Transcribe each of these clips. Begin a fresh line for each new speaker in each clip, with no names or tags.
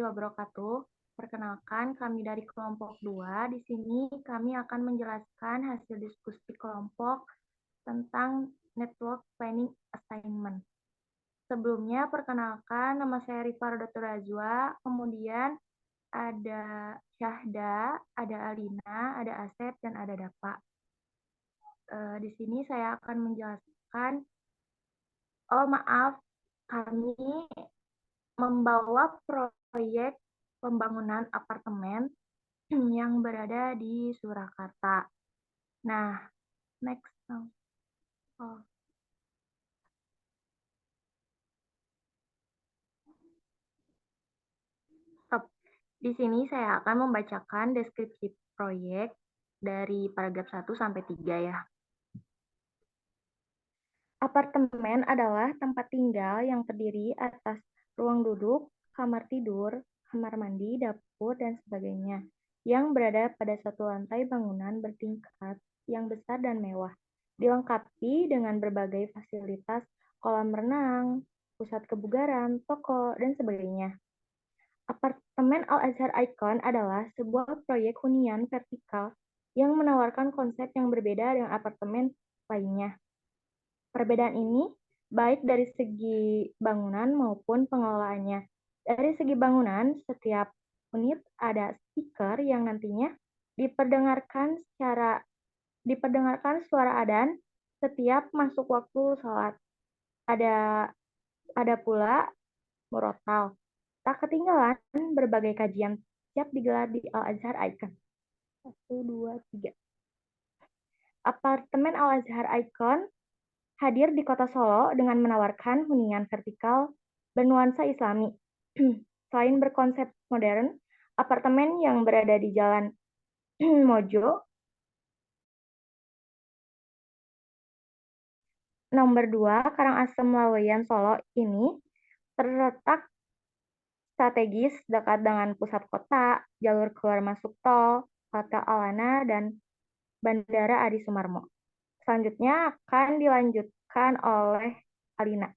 wabarakatuh. Perkenalkan, kami dari kelompok 2. Di sini kami akan menjelaskan hasil diskusi kelompok tentang Network Planning Assignment. Sebelumnya, perkenalkan, nama saya Rifa Rodatul Azwa, kemudian ada Syahda, ada Alina, ada Asep, dan ada Dapa. Di sini saya akan menjelaskan, kami membawa proyek pembangunan apartemen yang berada di Surakarta. Nah, next. Oh. Stop. Di sini saya akan membacakan deskripsi proyek dari paragraf 1 sampai 3 ya. Apartemen adalah tempat tinggal yang terdiri atas ruang duduk, kamar tidur, kamar mandi, dapur, dan sebagainya, yang berada pada satu lantai bangunan bertingkat yang besar dan mewah, dilengkapi dengan berbagai fasilitas kolam renang, pusat kebugaran, toko, dan sebagainya. Apartemen Al-Azhar Icon adalah sebuah proyek hunian vertikal yang menawarkan konsep yang berbeda dengan apartemen lainnya. Perbedaan ini baik dari segi bangunan maupun pengelolaannya. Dari segi bangunan, setiap unit ada speaker yang nantinya diperdengarkan suara adzan setiap masuk waktu sholat. Ada pula murotal. Tak ketinggalan berbagai kajian siap digelar di Al-Azhar Icon. 1, 2, 3. Apartemen Al-Azhar Icon hadir di kota Solo dengan menawarkan hunian vertikal bernuansa Islami. Selain berkonsep modern, apartemen yang berada di Jalan Mojo nomor 2 Karangasem Laweyan Solo ini terletak strategis dekat dengan pusat kota, jalur keluar masuk tol, Hotel Alana, dan Bandara Adi Sumarmo. Selanjutnya akan dilanjutkan oleh Alina.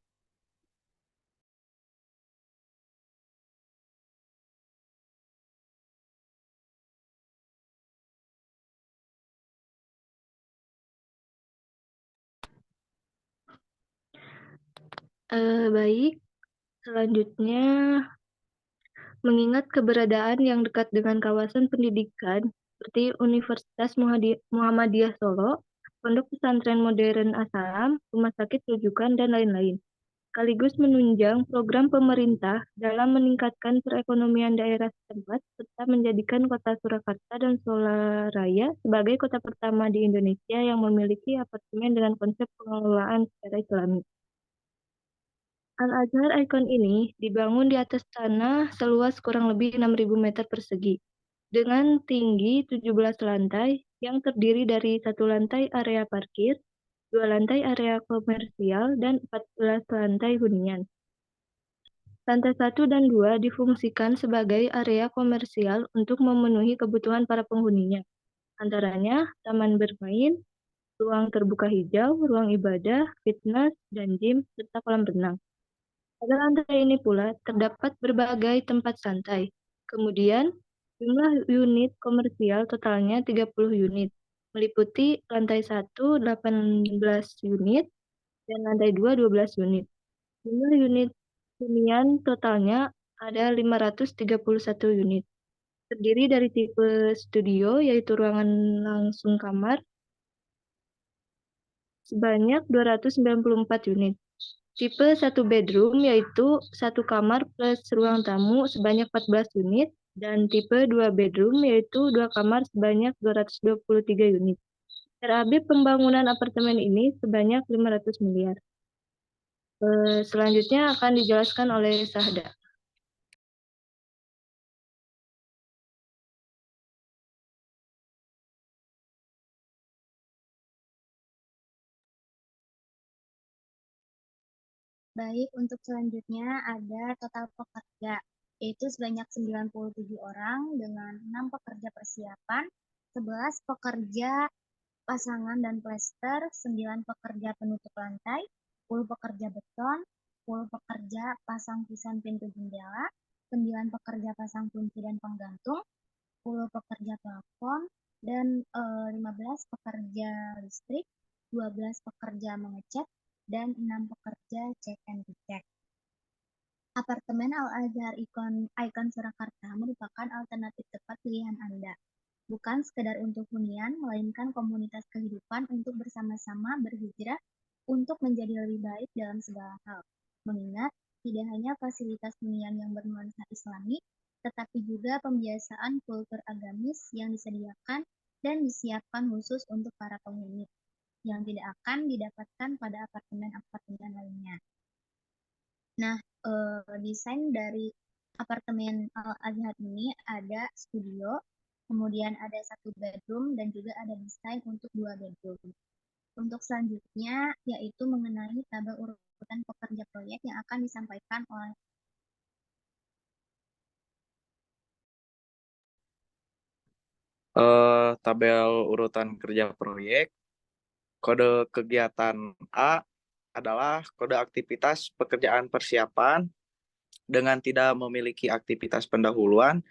Baik, selanjutnya mengingat keberadaan yang dekat dengan kawasan pendidikan seperti Universitas Muhammadiyah Solo, Pondok Pesantren Modern Asalam, Rumah Sakit Rujukan, dan lain-lain. Sekaligus menunjang program pemerintah dalam meningkatkan perekonomian daerah setempat serta menjadikan kota Surakarta dan Solaraya sebagai kota pertama di Indonesia yang memiliki apartemen dengan konsep pengelolaan secara Islami. Al-Azhar Icon ini dibangun di atas tanah seluas kurang lebih 6.000 meter persegi, dengan tinggi 17 lantai yang terdiri dari 1 lantai area parkir, 2 lantai area komersial, dan 14 lantai hunian. Lantai 1 dan 2 difungsikan sebagai area komersial untuk memenuhi kebutuhan para penghuninya, antaranya taman bermain, ruang terbuka hijau, ruang ibadah, fitness, dan gym, serta kolam renang. Pada lantai ini pula terdapat berbagai tempat santai. Kemudian, jumlah unit komersial totalnya 30 unit, meliputi lantai 1 18 unit dan lantai 2 12 unit. Jumlah unit hunian totalnya ada 531 unit. Terdiri dari tipe studio, yaitu ruangan langsung kamar, sebanyak 294 unit. Tipe 1 bedroom yaitu 1 kamar plus ruang tamu sebanyak 14 unit, dan tipe 2 bedroom yaitu 2 kamar sebanyak 223 unit. RAB pembangunan apartemen ini sebanyak 500 miliar. Selanjutnya akan dijelaskan oleh Sahda.
Baik, untuk selanjutnya ada total pekerja, yaitu sebanyak 97 orang dengan 6 pekerja persiapan, 11 pekerja pasangan dan plester, 9 pekerja penutup lantai, 10 pekerja beton, 10 pekerja pasang pisan pintu jendela, 9 pekerja pasang kunci dan penggantung, 10 pekerja plafon, dan 15 pekerja listrik, 12 pekerja mengecat, dan 6 pekerja cek and recheck. Apartemen Al-Azhar Icon Surakarta merupakan alternatif tepat pilihan Anda. Bukan sekedar untuk hunian, melainkan komunitas kehidupan untuk bersama-sama berhijrah untuk menjadi lebih baik dalam segala hal. Mengingat, tidak hanya fasilitas hunian yang bernuansa Islami, tetapi juga pembiasaan kultur agamis yang disediakan dan disiapkan khusus untuk para penghuni, yang tidak akan didapatkan pada apartemen-apartemen lainnya. Nah, desain dari apartemen Al-Azhar ini ada studio, kemudian ada 1 bedroom, dan juga ada desain untuk 2 bedroom. Untuk selanjutnya, yaitu mengenai tabel urutan pekerja proyek yang akan disampaikan oleh
tabel urutan kerja proyek. Kode kegiatan A adalah kode aktivitas pekerjaan persiapan dengan tidak memiliki aktivitas pendahuluan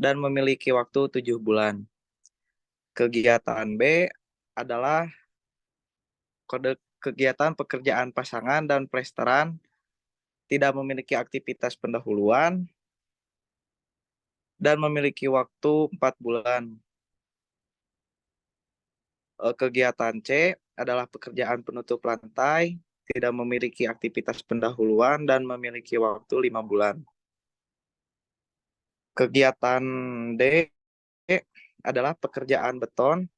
dan memiliki waktu 7 bulan. Kegiatan B adalah kode kegiatan pekerjaan pasangan dan plesteran tidak memiliki aktivitas pendahuluan dan memiliki waktu 4 bulan. Kegiatan C adalah pekerjaan penutup lantai, tidak memiliki aktivitas pendahuluan dan memiliki waktu 5 bulan. Kegiatan D adalah pekerjaan beton,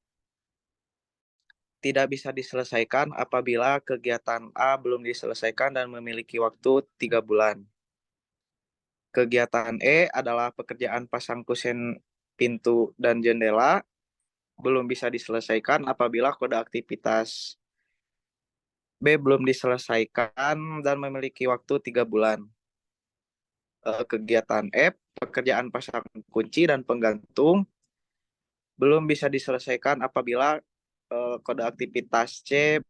tidak bisa diselesaikan apabila kegiatan A belum diselesaikan dan memiliki waktu 3 bulan. Kegiatan E adalah pekerjaan pasang kusen pintu dan jendela, belum bisa diselesaikan apabila kode aktivitas B belum diselesaikan dan memiliki waktu 3 bulan. Kegiatan F, pekerjaan pasang kunci dan penggantung, belum bisa diselesaikan apabila kode aktivitas C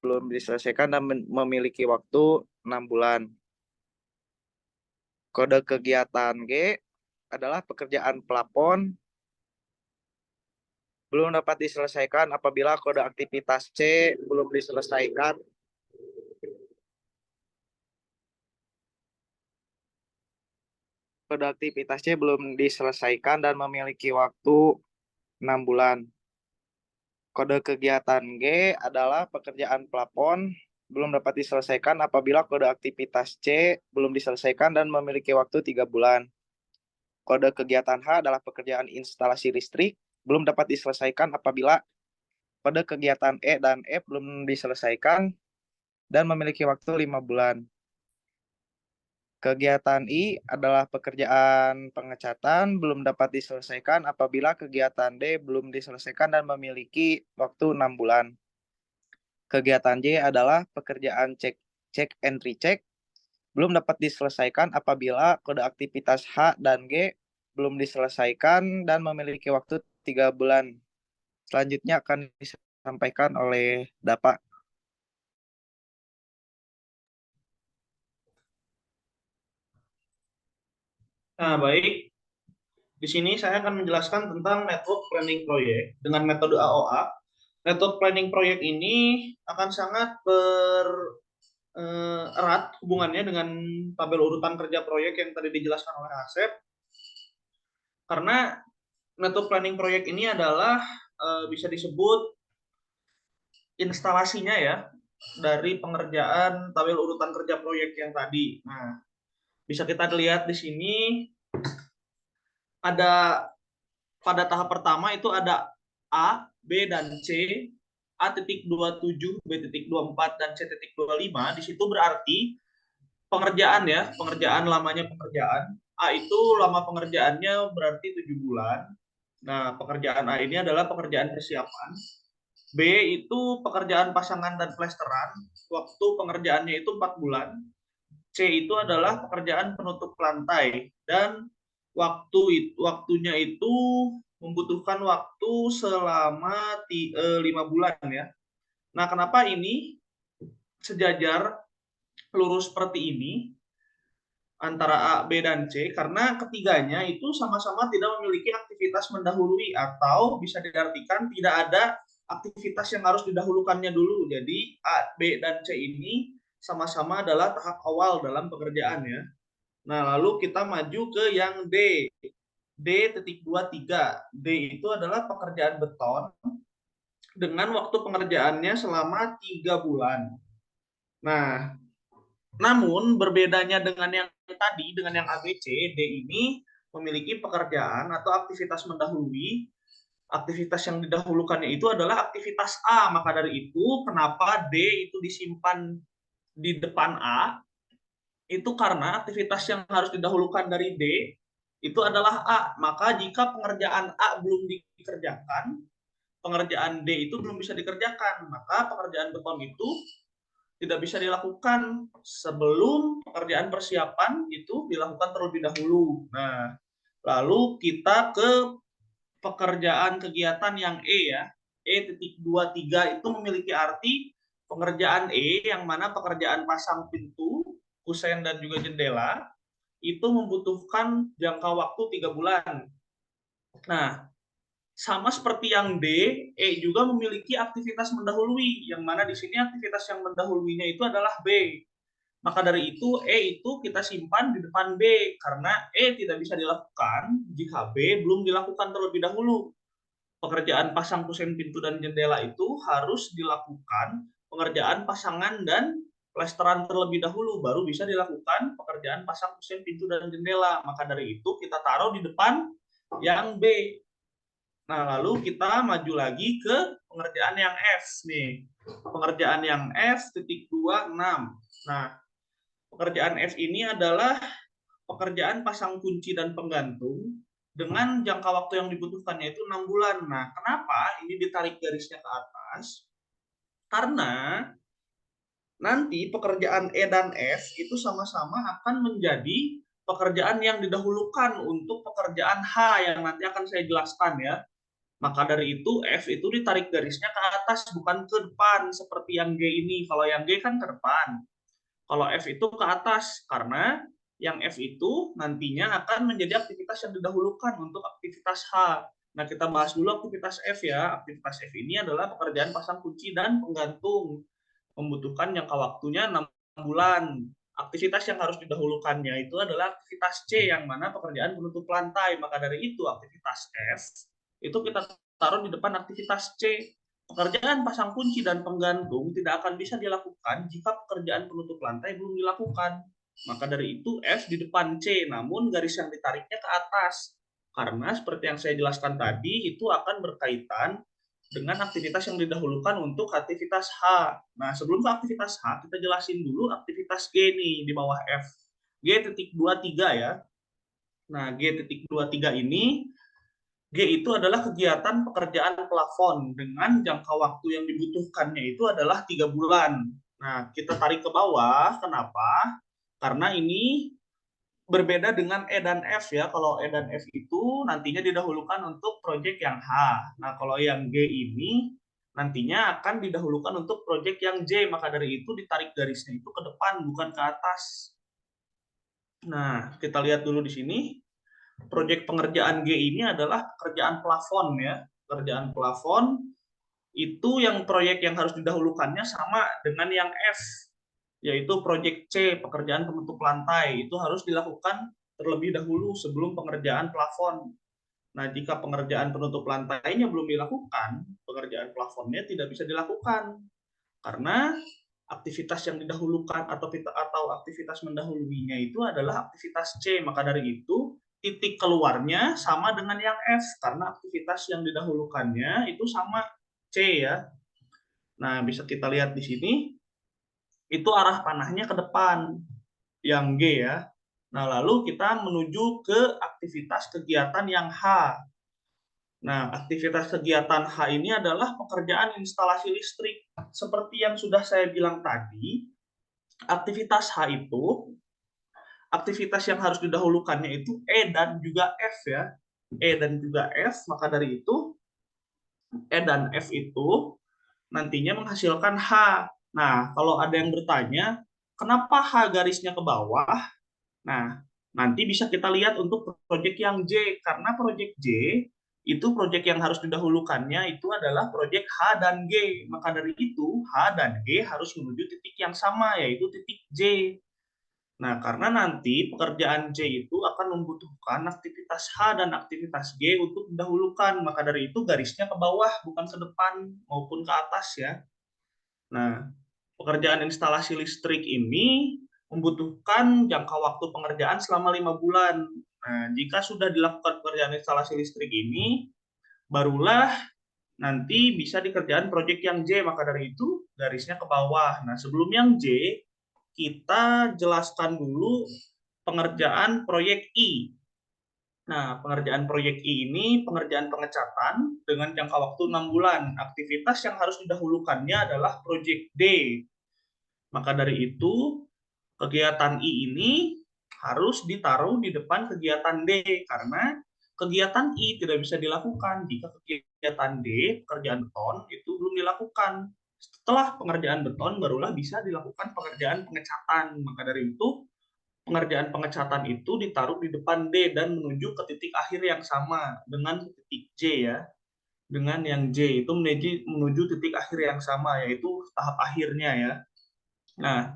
belum diselesaikan dan memiliki waktu 6 bulan. Kode kegiatan G adalah pekerjaan plafon, belum dapat diselesaikan apabila kode aktivitas C belum diselesaikan. Kode aktivitas C belum diselesaikan dan memiliki waktu 6 bulan. Kode kegiatan G adalah pekerjaan plafon, belum dapat diselesaikan apabila kode aktivitas C belum diselesaikan dan memiliki waktu 3 bulan. Kode kegiatan H adalah pekerjaan instalasi listrik, belum dapat diselesaikan apabila kode kegiatan E dan F belum diselesaikan dan memiliki waktu 5 bulan. Kegiatan I adalah pekerjaan pengecatan, belum dapat diselesaikan apabila kegiatan D belum diselesaikan dan memiliki waktu 6 bulan. Kegiatan J adalah pekerjaan check and recheck, belum dapat diselesaikan apabila kode aktivitas H dan G belum diselesaikan dan memiliki waktu 3 bulan. Selanjutnya akan disampaikan oleh Dapa.
Nah, baik. Di sini saya akan menjelaskan tentang network planning proyek dengan metode AOA. Network planning proyek ini akan sangat erat hubungannya dengan tabel urutan kerja proyek yang tadi dijelaskan oleh Asep. Karena network planning proyek ini adalah bisa disebut instalasinya ya dari pengerjaan tabel urutan kerja proyek yang tadi. Nah, bisa kita lihat di sini ada pada tahap pertama itu ada A, B, dan C. A.27, B.24, dan C.25. Di situ berarti pengerjaan ya, pengerjaan lamanya pengerjaan. A itu lama pengerjaannya berarti 7 bulan. Nah, pekerjaan A ini adalah pekerjaan persiapan. B itu pekerjaan pasangan dan plesteran. Waktu pengerjaannya itu 4 bulan. C itu adalah pekerjaan penutup lantai. Dan waktunya itu membutuhkan waktu selama 5 bulan ya. Nah, kenapa ini sejajar lurus seperti ini? antara A, B, dan C karena ketiganya itu sama-sama tidak memiliki aktivitas mendahului atau bisa diartikan tidak ada aktivitas yang harus didahulukannya dulu. Jadi A, B, dan C ini sama-sama adalah tahap awal dalam pekerjaan ya. Nah, lalu kita maju ke yang D. D.23. D itu adalah pekerjaan beton dengan waktu pengerjaannya selama 3 bulan. Nah, namun berbedanya dengan yang tadi, dengan yang ABC, D ini memiliki pekerjaan atau aktivitas mendahului. Aktivitas yang didahulukannya itu adalah aktivitas A. Maka dari itu, kenapa D itu disimpan di depan A? Itu karena aktivitas yang harus didahulukan dari D itu adalah A. Maka jika pengerjaan A belum dikerjakan, pengerjaan D itu belum bisa dikerjakan. Maka pekerjaan beton itu tidak bisa dilakukan sebelum pekerjaan persiapan itu dilakukan terlebih dahulu. Nah, lalu kita ke pekerjaan kegiatan yang E ya. E.23 itu memiliki arti pengerjaan E yang mana pekerjaan pasang pintu, kusen, dan juga jendela itu membutuhkan jangka waktu 3 bulan. Nah, sama seperti yang D, E juga memiliki aktivitas mendahului, yang mana di sini aktivitas yang mendahuluinya itu adalah B. Maka dari itu, E itu kita simpan di depan B, karena E tidak bisa dilakukan jika B belum dilakukan terlebih dahulu. Pekerjaan pasang kusen pintu dan jendela itu harus dilakukan pengerjaan pasangan dan plesteran terlebih dahulu, baru bisa dilakukan pekerjaan pasang kusen pintu dan jendela. Maka dari itu, kita taruh di depan yang B. Nah, lalu kita maju lagi ke pengerjaan yang F nih. Pengerjaan yang F.26. Nah, pekerjaan F ini adalah pekerjaan pasang kunci dan penggantung dengan jangka waktu yang dibutuhkannya itu 6 bulan. Nah, kenapa ini ditarik garisnya ke atas? Karena nanti pekerjaan E dan F itu sama-sama akan menjadi pekerjaan yang didahulukan untuk pekerjaan H yang nanti akan saya jelaskan ya. Maka dari itu F itu ditarik garisnya ke atas bukan ke depan seperti yang G ini. Kalau yang G kan ke depan. Kalau F itu ke atas karena yang F itu nantinya akan menjadi aktivitas yang didahulukan untuk aktivitas H. Nah, kita bahas dulu aktivitas F ya. Aktivitas F ini adalah pekerjaan pasang kunci dan penggantung. Membutuhkan jangka waktunya 6 bulan. Aktivitas yang harus didahulukannya itu adalah aktivitas C yang mana pekerjaan penutup lantai. Maka dari itu aktivitas F itu kita taruh di depan aktivitas C. Pekerjaan pasang kunci dan penggantung tidak akan bisa dilakukan jika pekerjaan penutup lantai belum dilakukan. Maka dari itu F di depan C, namun garis yang ditariknya ke atas. Karena seperti yang saya jelaskan tadi, itu akan berkaitan dengan aktivitas yang didahulukan untuk aktivitas H. Nah, sebelum ke aktivitas H, kita jelasin dulu aktivitas G nih di bawah F. G.23 ya. Nah, G.23 ini G itu adalah kegiatan pekerjaan plafon dengan jangka waktu yang dibutuhkannya itu adalah 3 bulan. Nah, kita tarik ke bawah. Kenapa? Karena ini berbeda dengan E dan F ya. Kalau E dan F itu nantinya didahulukan untuk proyek yang H. Nah, kalau yang G ini nantinya akan didahulukan untuk proyek yang J. Maka dari itu ditarik garisnya itu ke depan, bukan ke atas. Nah, kita lihat dulu di sini. Proyek pengerjaan G ini adalah pekerjaan plafon ya. Pekerjaan plafon itu yang proyek yang harus didahulukannya sama dengan yang F, yaitu proyek C, pekerjaan penutup lantai. Itu harus dilakukan terlebih dahulu sebelum pengerjaan plafon. Nah, jika pengerjaan penutup lantainya belum dilakukan, pengerjaan plafonnya tidak bisa dilakukan. Karena aktivitas yang didahulukan atau aktivitas mendahuluinya itu adalah aktivitas C. Maka dari itu, titik keluarnya sama dengan yang F karena aktivitas yang didahulukannya itu sama C ya. Nah, bisa kita lihat di sini itu arah panahnya ke depan yang G ya. Nah, lalu kita menuju ke aktivitas kegiatan yang H. Nah, aktivitas kegiatan H ini adalah pekerjaan instalasi listrik. Seperti yang sudah saya bilang tadi, aktivitas H itu aktivitas yang harus didahulukannya itu E dan juga F ya. E dan juga F, maka dari itu E dan F itu nantinya menghasilkan H. Nah, kalau ada yang bertanya, kenapa H garisnya ke bawah? Nah, nanti bisa kita lihat untuk proyek yang J, karena proyek J itu proyek yang harus didahulukannya itu adalah proyek H dan G. Maka dari itu, H dan G harus menuju titik yang sama, yaitu titik J. Nah, karena nanti pekerjaan J itu akan membutuhkan aktivitas H dan aktivitas G untuk didahulukan. Maka dari itu garisnya ke bawah, bukan ke depan maupun ke atas ya. Nah, pekerjaan instalasi listrik ini membutuhkan jangka waktu pengerjaan selama 5 bulan. Nah, jika sudah dilakukan pekerjaan instalasi listrik ini, barulah nanti bisa dikerjakan proyek yang J. Maka dari itu garisnya ke bawah. Nah, sebelum yang J, kita jelaskan dulu pengerjaan proyek I. Nah, pengerjaan proyek I ini pengerjaan pengecatan dengan jangka waktu 6 bulan. Aktivitas yang harus didahulukannya adalah proyek D. Maka dari itu, kegiatan I ini harus ditaruh di depan kegiatan D, karena kegiatan I tidak bisa dilakukan jika kegiatan D, pekerjaan beton, itu belum dilakukan. Setelah pengerjaan beton, barulah bisa dilakukan pengerjaan pengecatan. Maka dari itu, pengerjaan pengecatan itu ditaruh di depan D dan menuju ke titik akhir yang sama dengan titik J ya. Dengan yang J itu menuju titik akhir yang sama, yaitu tahap akhirnya ya. Nah,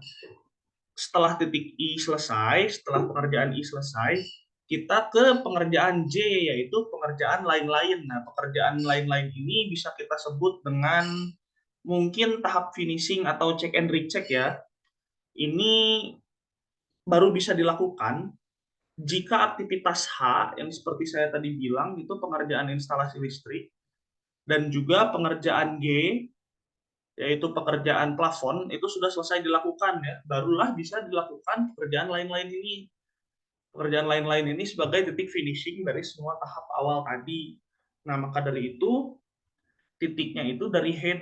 setelah titik I selesai, setelah pengerjaan I selesai, kita ke pengerjaan J, yaitu pengerjaan lain-lain. Nah, pekerjaan lain-lain ini bisa kita sebut dengan mungkin tahap finishing atau check and recheck ya. Ini baru bisa dilakukan jika aktivitas H, yang seperti saya tadi bilang, itu pengerjaan instalasi listrik, dan juga pengerjaan G, yaitu pekerjaan plafon, itu sudah selesai dilakukan ya, barulah bisa dilakukan pekerjaan lain-lain ini. Pekerjaan lain-lain ini sebagai titik finishing dari semua tahap awal tadi. Nah, maka dari itu titiknya itu dari H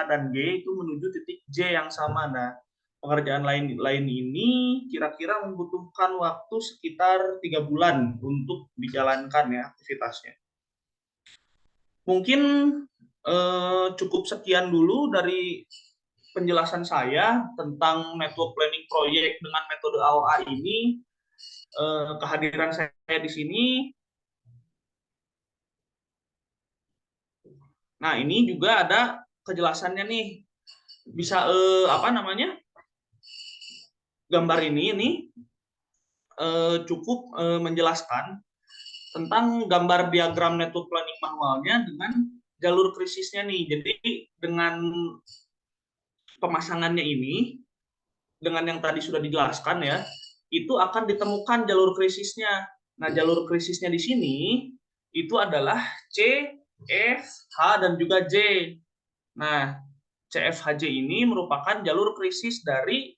dan G itu menuju titik J yang sama. Nah, pekerjaan lain ini kira-kira membutuhkan waktu sekitar 3 bulan untuk dijalankan ya aktivitasnya. Mungkin cukup sekian dulu dari penjelasan saya tentang network planning project dengan metode AOA ini. Kehadiran saya di sini. Nah, ini juga ada kejelasannya nih. Bisa gambar ini cukup menjelaskan tentang gambar diagram network planning manualnya dengan jalur krisisnya nih. Jadi dengan pemasangannya ini, dengan yang tadi sudah dijelaskan ya, itu akan ditemukan jalur krisisnya. Nah, jalur krisisnya di sini itu adalah C, F, H, dan juga J. Nah, CFHJ ini merupakan jalur krisis dari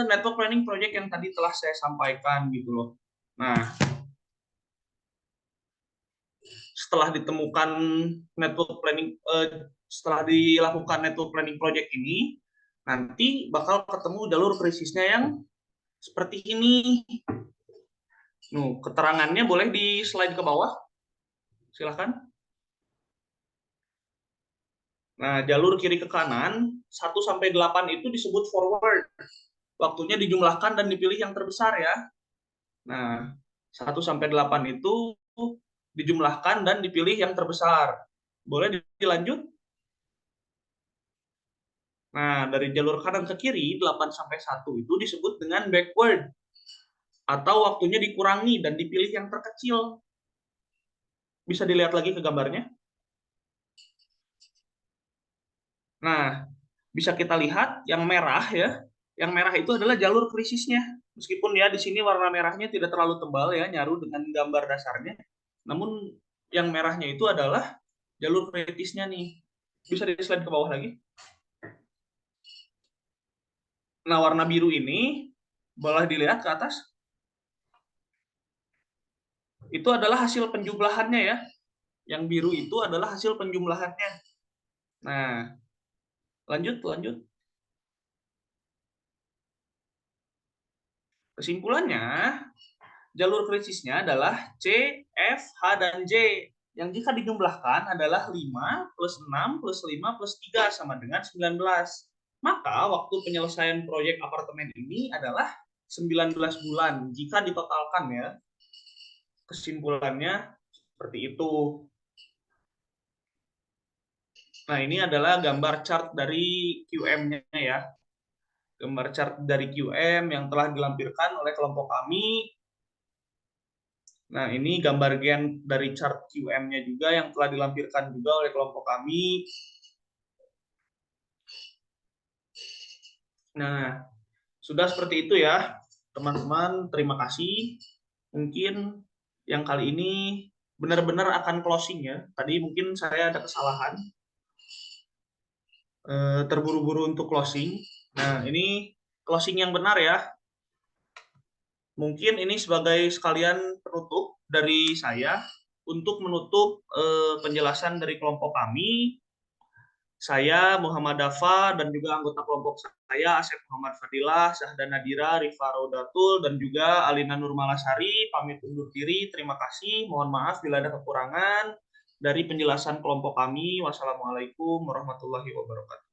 network planning project yang tadi telah saya sampaikan gitu loh. Nah, setelah ditemukan network planning, setelah dilakukan network planning project ini, nanti bakal ketemu jalur krisisnya yang seperti ini. Keterangannya boleh di slide ke bawah. Silahkan. Nah, jalur kiri ke kanan, 1-8 itu disebut forward. Waktunya dijumlahkan dan dipilih yang terbesar ya. Nah, 1-8 itu dijumlahkan dan dipilih yang terbesar. Boleh dilanjut? Nah, dari jalur kanan ke kiri, 8-1 itu disebut dengan backward. Atau waktunya dikurangi dan dipilih yang terkecil. Bisa dilihat lagi ke gambarnya. Nah, bisa kita lihat yang merah ya. Yang merah itu adalah jalur krisisnya. Meskipun ya di sini warna merahnya tidak terlalu tebal ya, nyaru dengan gambar dasarnya. Namun yang merahnya itu adalah jalur kritisnya nih. Bisa di slide ke bawah lagi. Nah, warna biru ini boleh dilihat ke atas. Itu adalah hasil penjumlahannya ya. Yang biru itu adalah hasil penjumlahannya. Nah, lanjut. Kesimpulannya, jalur krisisnya adalah C, F, H, dan J. Yang jika dijumlahkan adalah 5 plus 6 plus 5 plus 3 sama dengan 19. Maka waktu penyelesaian proyek apartemen ini adalah 19 bulan jika ditotalkan ya. Kesimpulannya seperti itu. Nah, ini adalah gambar chart dari QM-nya ya. Gambar chart dari QM yang telah dilampirkan oleh kelompok kami. Nah, ini gambar gen dari chart QM-nya juga yang telah dilampirkan juga oleh kelompok kami. Nah, sudah seperti itu ya, teman-teman. Terima kasih. Mungkin yang kali ini benar-benar akan closing ya. Tadi mungkin saya ada kesalahan. Terburu-buru untuk closing. Nah, ini closing yang benar ya. Mungkin ini sebagai sekalian penutup dari saya untuk menutup penjelasan dari kelompok kami. Saya Muhammad Dafa dan juga anggota kelompok saya Asep Muhammad Fadilah, Syahda Nadira, Rifa Raudatul, dan juga Alina Nurmalasari pamit undur diri. Terima kasih. Mohon maaf bila ada kekurangan dari penjelasan kelompok kami. Wassalamualaikum warahmatullahi wabarakatuh.